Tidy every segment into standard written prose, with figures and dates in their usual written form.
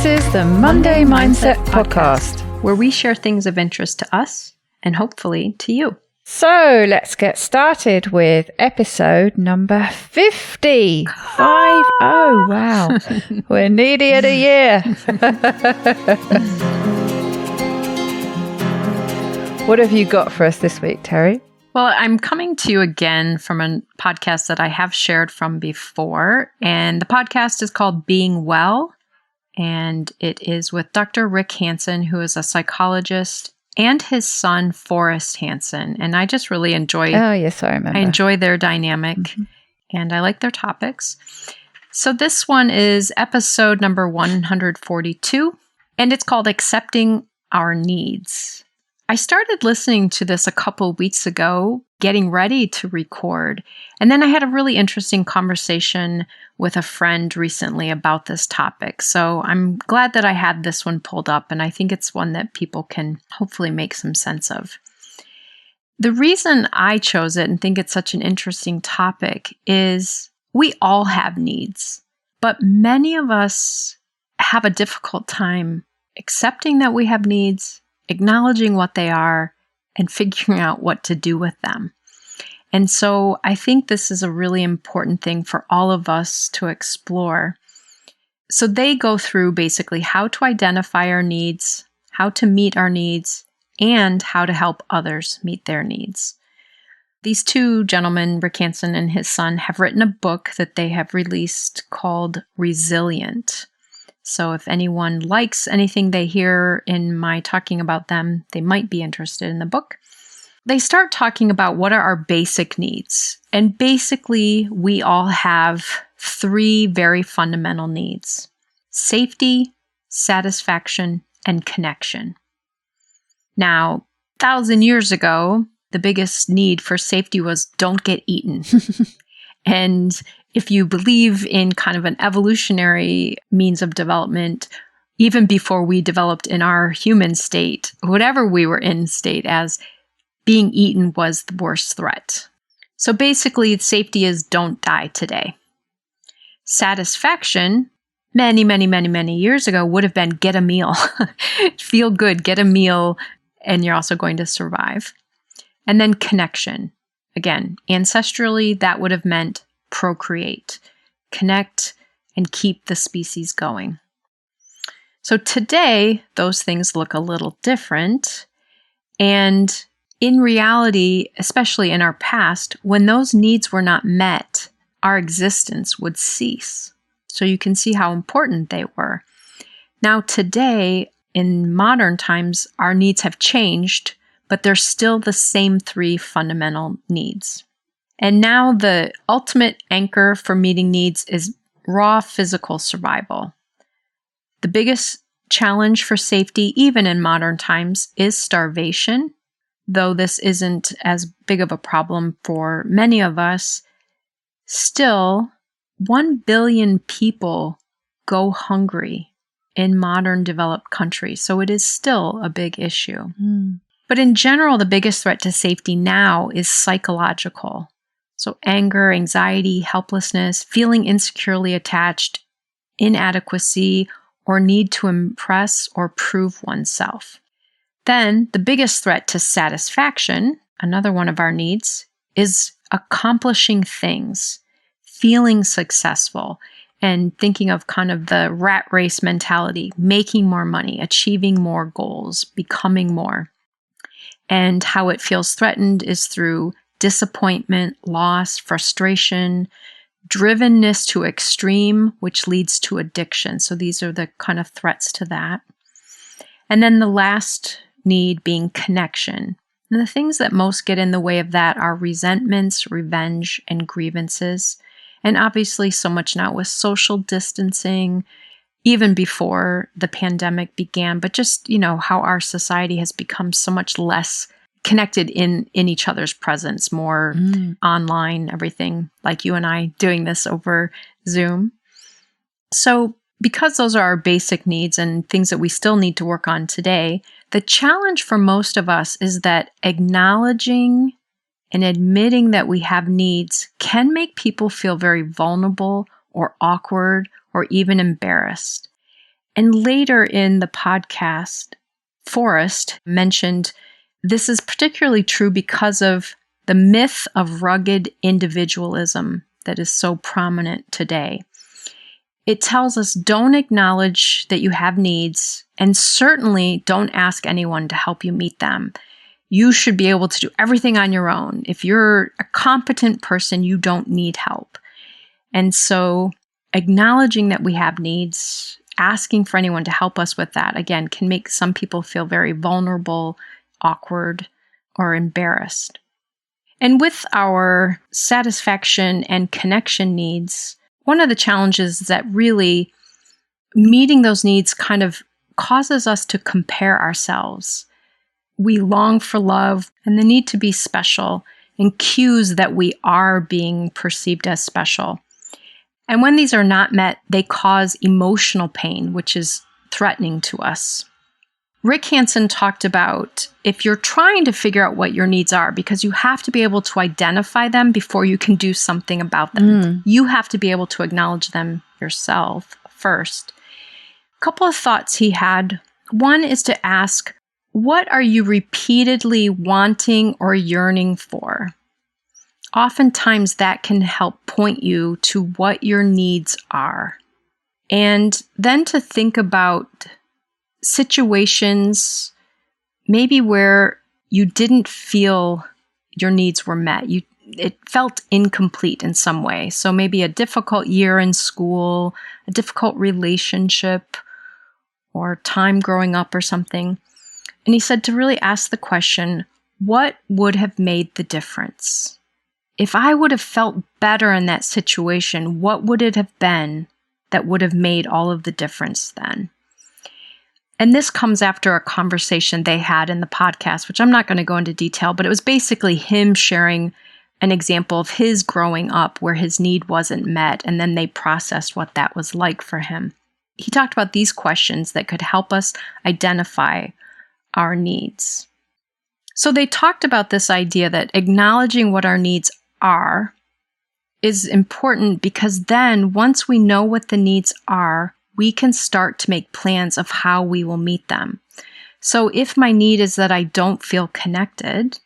This is the Monday Mindset Podcast, where we share things of interest to us and hopefully to you. So let's get started with episode number 50. 50. Wow. We're nearly at a year. What have you got for us this week, Terri? Well, I'm coming to you again from a podcast that I have shared from before. And the podcast is called Being Well. And it is with Dr. Rick Hanson, who is a psychologist, and his son, Forrest Hanson. And I just really enjoy I enjoy their dynamic, and I like their topics. So this one is episode number 142, and it's called Accepting Our Needs. I started listening to this a couple weeks ago, getting ready to record. And then I had a really interesting conversation with a friend recently about this topic. So I'm glad that I had this one pulled up, and I think it's one that people can hopefully make some sense of. The reason I chose it and think it's such an interesting topic is we all have needs, but many of us have a difficult time accepting that we have needs, acknowledging what they are, and figuring out what to do with them. And so I think this is a really important thing for all of us to explore. So they go through basically how to identify our needs, how to meet our needs, and how to help others meet their needs. These two gentlemen, Rick Hanson and his son, have written a book that they have released called Resilient. So if anyone likes anything they hear in my talking about them, they might be interested in the book. They start talking about what are our basic needs. And basically, we all have three very fundamental needs: safety, satisfaction, and connection. Now, 1,000 years ago, the biggest need for safety was don't get eaten. And if you believe in kind of an evolutionary means of development, even before we developed in our human state, whatever we were in state as, being eaten was the worst threat. So basically, safety is don't die today. Satisfaction, many years ago, would have been get a meal. Feel good, get a meal, and you're also going to survive. And then connection. Again, ancestrally, that would have meant procreate, connect, and keep the species going. So today, those things look a little different. And in reality, especially in our past, when those needs were not met, our existence would cease. So you can see how important they were. Now today, in modern times, our needs have changed, but they're still the same three fundamental needs. And now the ultimate anchor for meeting needs is raw physical survival. The biggest challenge for safety, even in modern times, is starvation. Though this isn't as big of a problem for many of us, still 1 billion people go hungry in modern developed countries. So it is still a big issue. But in general, the biggest threat to safety now is psychological. So anger, anxiety, helplessness, feeling insecurely attached, inadequacy, or need to impress or prove oneself. Then the biggest threat to satisfaction, another one of our needs, is accomplishing things, feeling successful, and thinking of kind of the rat race mentality, making more money, achieving more goals, becoming more. And how it feels threatened is through disappointment, loss, frustration, drivenness to extreme, which leads to addiction. So these are the kind of threats to that. And then the last need being connection. And the things that most get in the way of that are resentments, revenge, and grievances. And obviously so much now with social distancing, even before the pandemic began, but just, how our society has become so much less connected in each other's presence, more online, everything like you and I doing this over Zoom. So because those are our basic needs and things that we still need to work on today, the challenge for most of us is that acknowledging and admitting that we have needs can make people feel very vulnerable or awkward or even embarrassed. And later in the podcast, Forrest mentioned this is particularly true because of the myth of rugged individualism that is so prominent today. It tells us don't acknowledge that you have needs, and certainly don't ask anyone to help you meet them. You should be able to do everything on your own. If you're a competent person, you don't need help. And so acknowledging that we have needs, asking for anyone to help us with that, again, can make some people feel very vulnerable, awkward, or embarrassed. And with our satisfaction and connection needs, one of the challenges is that really meeting those needs kind of causes us to compare ourselves. We long for love and the need to be special, and cues that we are being perceived as special. And when these are not met, they cause emotional pain, which is threatening to us. Rick Hanson talked about if you're trying to figure out what your needs are, because you have to be able to identify them before you can do something about them. You have to be able to acknowledge them yourself first. A couple of thoughts he had. One is to ask, what are you repeatedly wanting or yearning for? Oftentimes that can help point you to what your needs are. And then to think about situations maybe where you didn't feel your needs were met. It felt incomplete in some way. So maybe a difficult year in school, a difficult relationship, or time growing up or something. And he said to really ask the question, what would have made the difference? If I would have felt better in that situation, what would it have been that would have made all of the difference then? And this comes after a conversation they had in the podcast, which I'm not going to go into detail, but it was basically him sharing an example of his growing up where his need wasn't met, and then they processed what that was like for him. He talked about these questions that could help us identify our needs. So they talked about this idea that acknowledging what our needs are is important, because then once we know what the needs are, we can start to make plans of how we will meet them. So if my need is that I don't feel connected,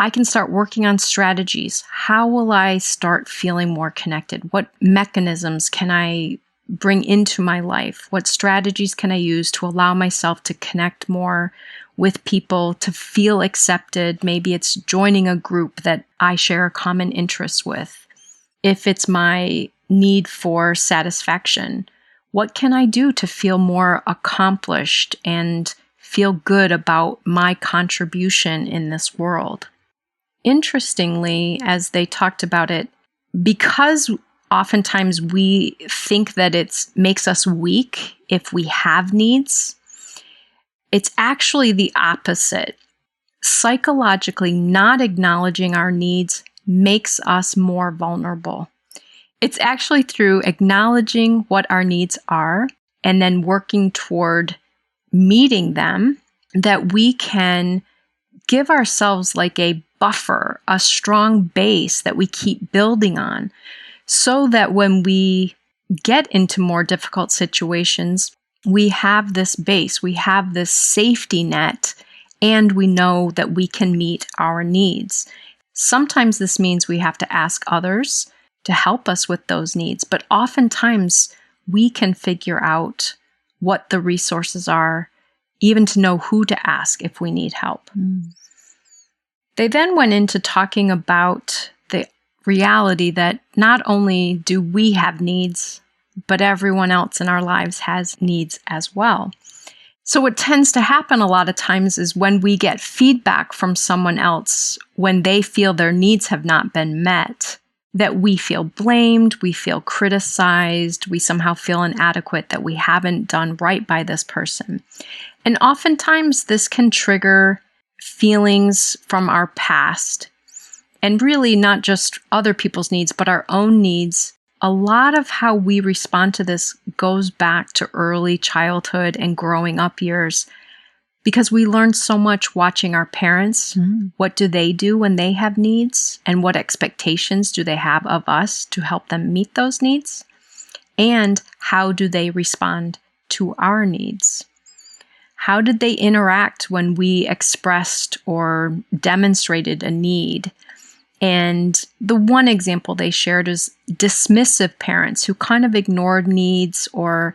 I can start working on strategies. How will I start feeling more connected? What mechanisms can I bring into my life? What strategies can I use to allow myself to connect more with people, to feel accepted? Maybe it's joining a group that I share a common interest with. If it's my need for satisfaction, what can I do to feel more accomplished and feel good about my contribution in this world? Interestingly, as they talked about it, because oftentimes we think that it makes us weak if we have needs, it's actually the opposite. Psychologically, not acknowledging our needs makes us more vulnerable. It's actually through acknowledging what our needs are and then working toward meeting them that we can give ourselves like a buffer, a strong base that we keep building on, so that when we get into more difficult situations, we have this base, we have this safety net, and we know that we can meet our needs. Sometimes this means we have to ask others to help us with those needs, but oftentimes we can figure out what the resources are, even to know who to ask if we need help. They then went into talking about the reality that not only do we have needs, but everyone else in our lives has needs as well. So what tends to happen a lot of times is when we get feedback from someone else, when they feel their needs have not been met, that we feel blamed, we feel criticized, we somehow feel inadequate, that we haven't done right by this person. And oftentimes this can trigger feelings from our past, and really not just other people's needs, but our own needs. A lot of how we respond to this goes back to early childhood and growing up years, because we learned so much watching our parents. What do they do when they have needs? And what expectations do they have of us to help them meet those needs? And how do they respond to our needs? How did they interact when we expressed or demonstrated a need? And the one example they shared is dismissive parents who kind of ignored needs or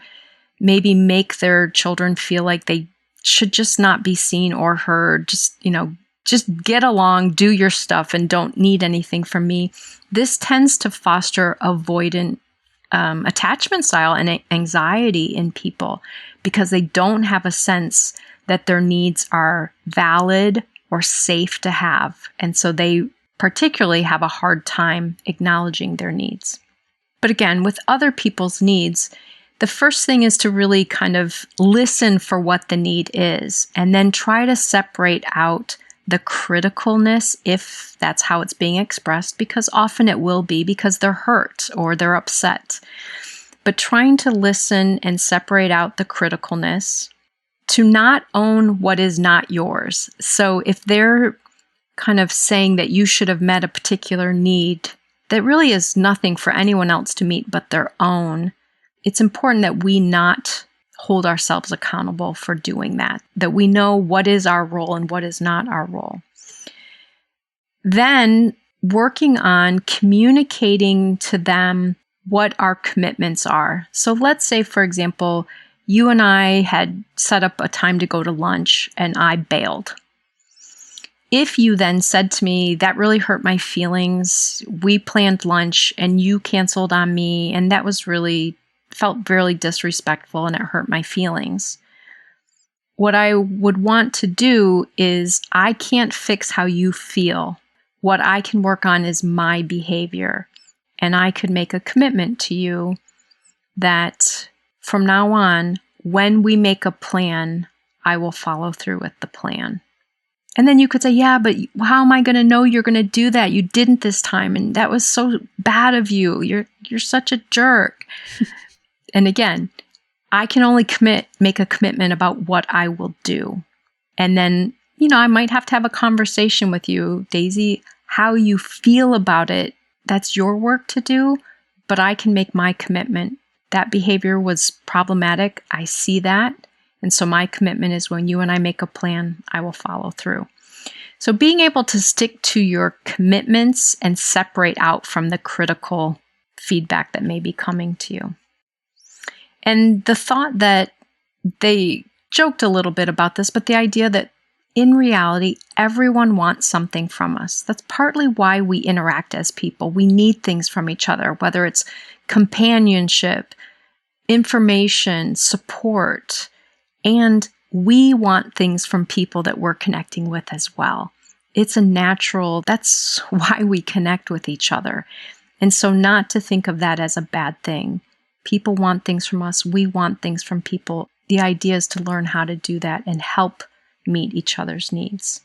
maybe make their children feel like they should just not be seen or heard. Just get along, do your stuff, and don't need anything from me. This tends to foster avoidant attachment style and anxiety in people because they don't have a sense that their needs are valid or safe to have. And so they particularly have a hard time acknowledging their needs. But again, with other people's needs, the first thing is to really kind of listen for what the need is and then try to separate out the criticalness if that's how it's being expressed, because often it will be because they're hurt or they're upset. But trying to listen and separate out the criticalness, to not own what is not yours. So if they're kind of saying that you should have met a particular need that really is nothing for anyone else to meet but their own, it's important that we not hold ourselves accountable for doing that, that we know what is our role and what is not our role. Then working on communicating to them what our commitments are. So let's say, for example, you and I had set up a time to go to lunch and I bailed. If you then said to me, that really hurt my feelings, we planned lunch and you canceled on me, and that was felt really disrespectful and it hurt my feelings. What I would want to do is, I can't fix how you feel. What I can work on is my behavior. And I could make a commitment to you that from now on, when we make a plan, I will follow through with the plan. And then you could say, yeah, but how am I going to know you're going to do that? You didn't this time. And that was so bad of you. You're such a jerk. And again, I can only make a commitment about what I will do. And then, I might have to have a conversation with you, Daisy, how you feel about it. That's your work to do, but I can make my commitment. That behavior was problematic. I see that. And so my commitment is, when you and I make a plan, I will follow through. So being able to stick to your commitments and separate out from the critical feedback that may be coming to you. And the thought that they joked a little bit about this, but the idea that in reality, everyone wants something from us. That's partly why we interact as people. We need things from each other, whether it's companionship, information, support, and we want things from people that we're connecting with as well. It's a natural, that's why we connect with each other. And so not to think of that as a bad thing. People want things from us. We want things from people. The idea is to learn how to do that and help meet each other's needs.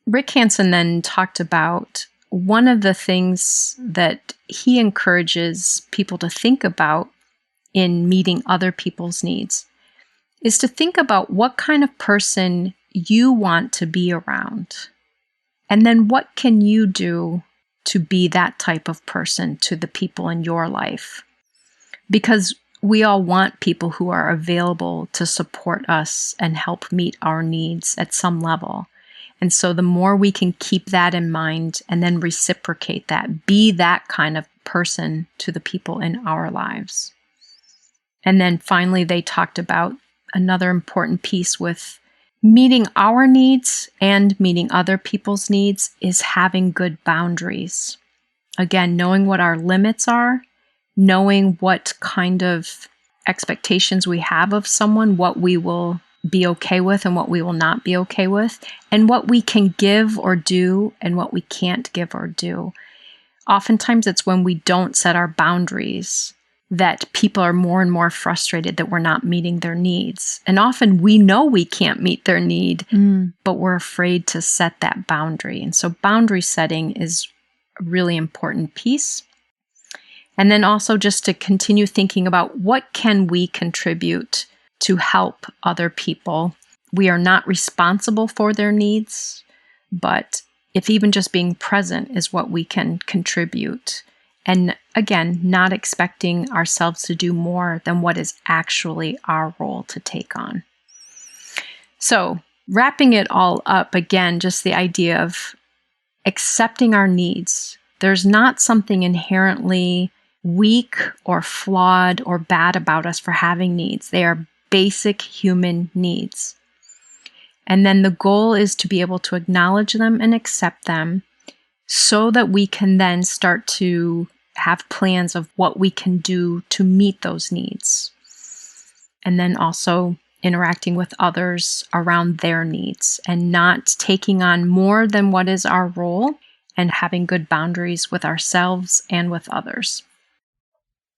Rick Hanson then talked about one of the things that he encourages people to think about in meeting other people's needs is to think about what kind of person you want to be around. And then what can you do to be that type of person to the people in your life? Because we all want people who are available to support us and help meet our needs at some level. And so the more we can keep that in mind and then reciprocate that, be that kind of person to the people in our lives. And then finally, they talked about another important piece with meeting our needs and meeting other people's needs is having good boundaries. Again, knowing what our limits are, knowing what kind of expectations we have of someone, what we will be okay with and what we will not be okay with, and what we can give or do and what we can't give or do. Oftentimes it's when we don't set our boundaries that people are more and more frustrated that we're not meeting their needs. And often we know we can't meet their need, but we're afraid to set that boundary. And so boundary setting is a really important piece. And then also just to continue thinking about what can we contribute to help other people. We are not responsible for their needs, but if even just being present is what we can contribute. And again, not expecting ourselves to do more than what is actually our role to take on. So, wrapping it all up, again, just the idea of accepting our needs. There's not something inherently weak or flawed or bad about us for having needs. They are basic human needs. And then the goal is to be able to acknowledge them and accept them so that we can then start to have plans of what we can do to meet those needs. And then also interacting with others around their needs and not taking on more than what is our role, and having good boundaries with ourselves and with others.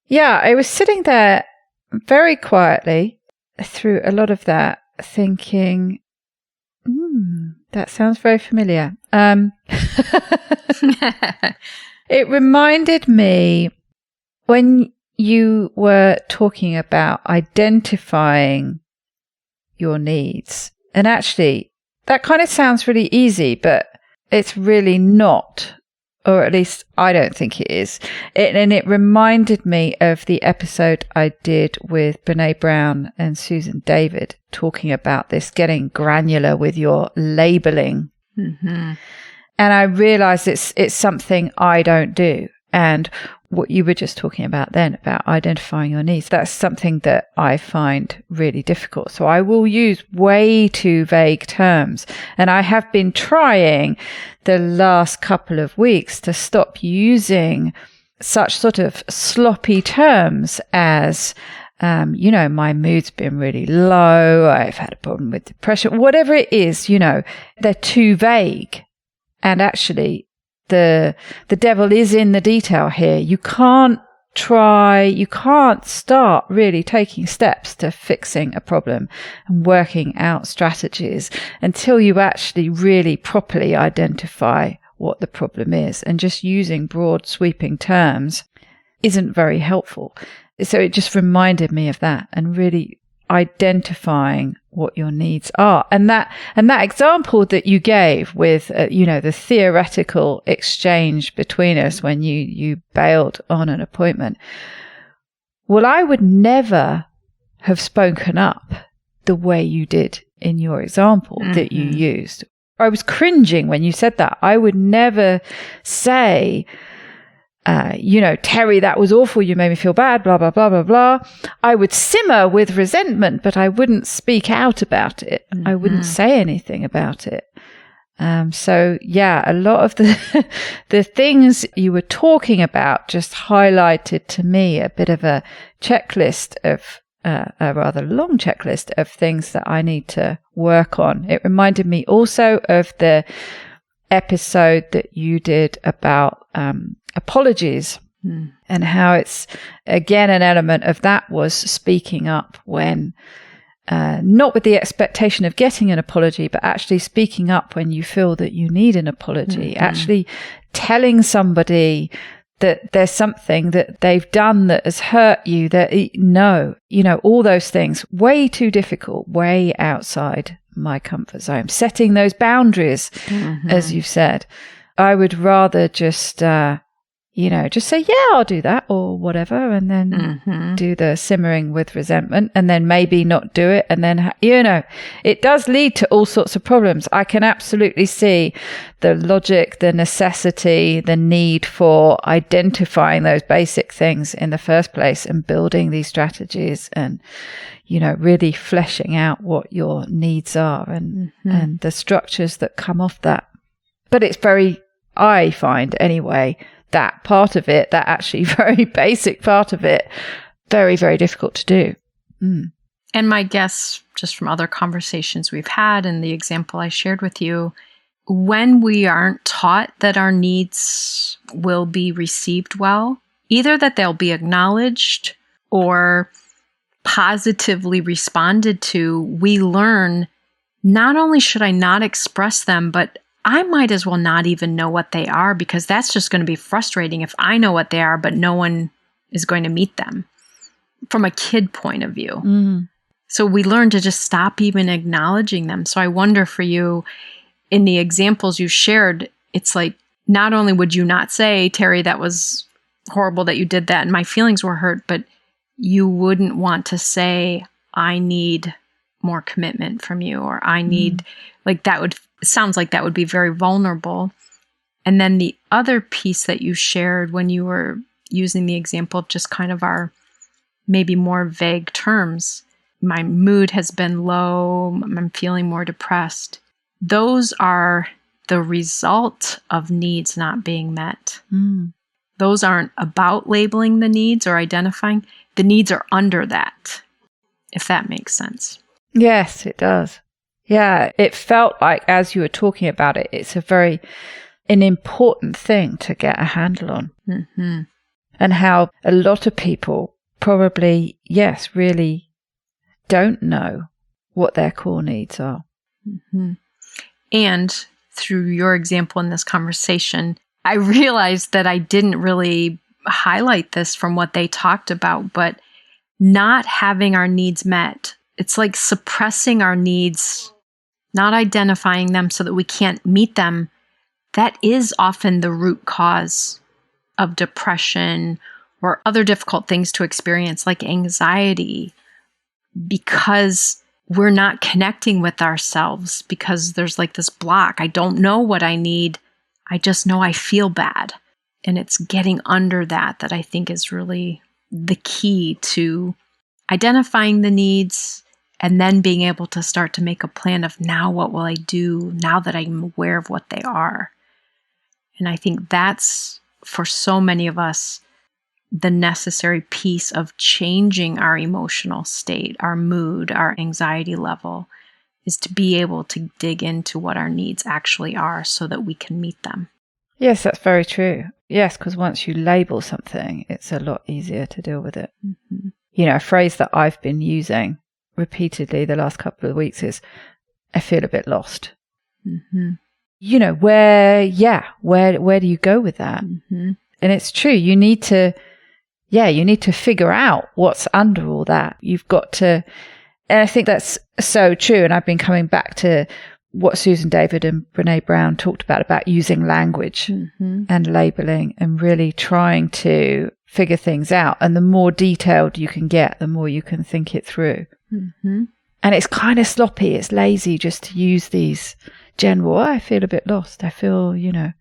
Yeah, I was sitting there very quietly through a lot of that, thinking, that sounds very familiar. It reminded me when you were talking about identifying your needs. And actually, that kind of sounds really easy, but it's really not. Or at least I don't think it is. And it reminded me of the episode I did with Brene Brown and Susan David, talking about this, getting granular with your labeling. Mm-hmm. And I realized it's something I don't do. And what you were just talking about then, about identifying your needs, that's something that I find really difficult. So I will use way too vague terms. And I have been trying the last couple of weeks to stop using such sort of sloppy terms as, my mood's been really low, I've had a problem with depression, whatever it is, they're too vague. And actually, the devil is in the detail here. You can't start really taking steps to fixing a problem and working out strategies until you actually really properly identify what the problem is. And just using broad sweeping terms isn't very helpful. So it just reminded me of that, and really identifying what your needs are. And that example that you gave with, the theoretical exchange between us when you bailed on an appointment. Well, I would never have spoken up the way you did in your example that you used. I was cringing when you said that. I would never say, Terri, that was awful. You made me feel bad, blah, blah, blah, blah, blah. I would simmer with resentment, but I wouldn't speak out about it. Mm-hmm. I wouldn't say anything about it. So yeah, a lot of the things you were talking about just highlighted to me a bit of a checklist of, a rather long checklist of things that I need to work on. It reminded me also of the episode that you did about, apologies, and how it's again an element of that was speaking up when not with the expectation of getting an apology, but actually speaking up when you feel that you need an apology, actually telling somebody that there's something that they've done that has hurt you, that all those things, way too difficult, way outside my comfort zone. Setting those boundaries, as you've said. I would rather just say, yeah, I'll do that or whatever. And then do the simmering with resentment, and then maybe not do it. And then, it does lead to all sorts of problems. I can absolutely see the logic, the necessity, the need for identifying those basic things in the first place and building these strategies and, really fleshing out what your needs are and the structures that come off that. But it's I find anyway, that part of it, that actually very basic part of it, very, very difficult to do. And my guess, just from other conversations we've had and the example I shared with you, when we aren't taught that our needs will be received well, either that they'll be acknowledged or positively responded to, we learn not only should I not express them, but I might as well not even know what they are, because that's just going to be frustrating if I know what they are, but no one is going to meet them from a kid point of view. So we learn to just stop even acknowledging them. So I wonder for you, in the examples you shared, it's like, not only would you not say, Terri, that was horrible that you did that and my feelings were hurt, but you wouldn't want to say, I need more commitment from you, or I need, like that would, it sounds like that would be very vulnerable. And then the other piece that you shared when you were using the example of just kind of our maybe more vague terms, my mood has been low, I'm feeling more depressed. Those are the result of needs not being met. Those aren't about labeling the needs or identifying. The needs are under that, if that makes sense. Yes, it does. Yeah, it felt like as you were talking about it, it's an important thing to get a handle on. Mm-hmm. And how a lot of people probably, yes, really don't know what their core needs are. Mm-hmm. And through your example in this conversation, I realized that I didn't really highlight this from what they talked about, but not having our needs met, it's like suppressing our needs, not identifying them so that we can't meet them. That is often the root cause of depression or other difficult things to experience, like anxiety, because we're not connecting with ourselves, because there's like this block. I don't know what I need. I just know I feel bad. And it's getting under that I think is really the key to identifying the needs and then being able to start to make a plan of now what will I do now that I'm aware of what they are. And I think that's, for so many of us, the necessary piece of changing our emotional state, our mood, our anxiety level, is to be able to dig into what our needs actually are so that we can meet them. Yes, that's very true. Yes, because once you label something, it's a lot easier to deal with it. Mm-hmm. You know, a phrase that I've been using repeatedly the last couple of weeks is, I feel a bit lost. Mm-hmm. You know, where do you go with that? Mm-hmm. And it's true. You need to figure out what's under all that. You've got to, and I think that's so true. And I've been coming back to what Susan David and Brene Brown talked about using language and labeling and really trying to figure things out. And the more detailed you can get, the more you can think it through. Mm-hmm. And it's kind of sloppy. It's lazy just to use these general, I feel a bit lost. I feel, you know.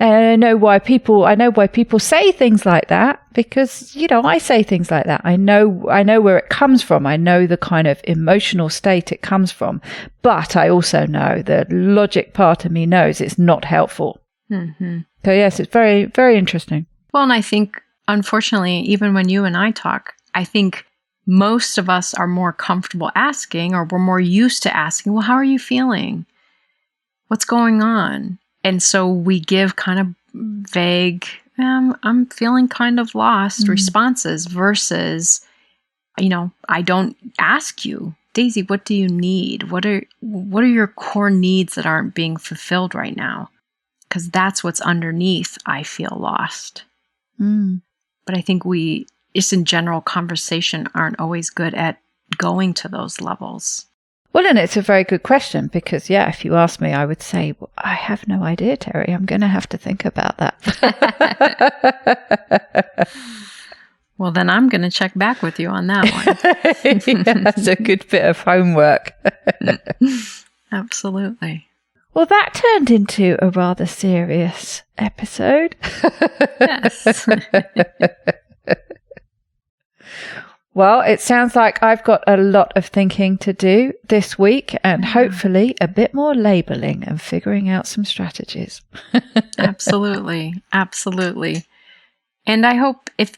And I know why people say things like that, because, you know, I say things like that. I know where it comes from. I know the kind of emotional state it comes from. But I also know the logic part of me knows it's not helpful. Mm-hmm. So yes, it's very, very interesting. Well, and I think, unfortunately, even when you and I talk, I think most of us are more comfortable asking, or we're more used to asking, well, how are you feeling? What's going on? And so we give kind of vague, I'm feeling kind of lost responses versus, you know, I don't ask you, Daisy, what do you need? What are your core needs that aren't being fulfilled right now? Because that's what's underneath, I feel lost. But I think we, just in general conversation, aren't always good at going to those levels. Well, and it's a very good question because, yeah, if you ask me, I would say, well, I have no idea, Terri. I'm going to have to think about that. Well, then I'm going to check back with you on that one. Yeah, that's a good bit of homework. Absolutely. Well, that turned into a rather serious episode. Yes. Well, it sounds like I've got a lot of thinking to do this week and hopefully a bit more labeling and figuring out some strategies. Absolutely. Absolutely. And I hope if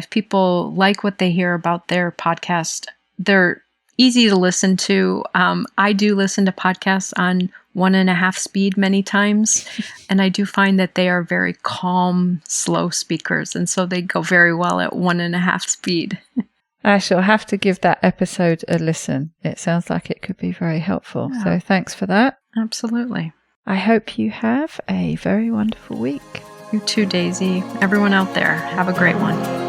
people like what they hear about their podcast, they're easy to listen to. I do listen to podcasts on 1.5 speed many times, and I do find that they are very calm, slow speakers, and so they go very well at 1.5 speed. I shall have to give that episode a listen. It sounds like it could be very helpful. Yeah. So thanks for that. Absolutely. I hope you have a very wonderful week. You too, Daisy. Everyone out there, have a great one.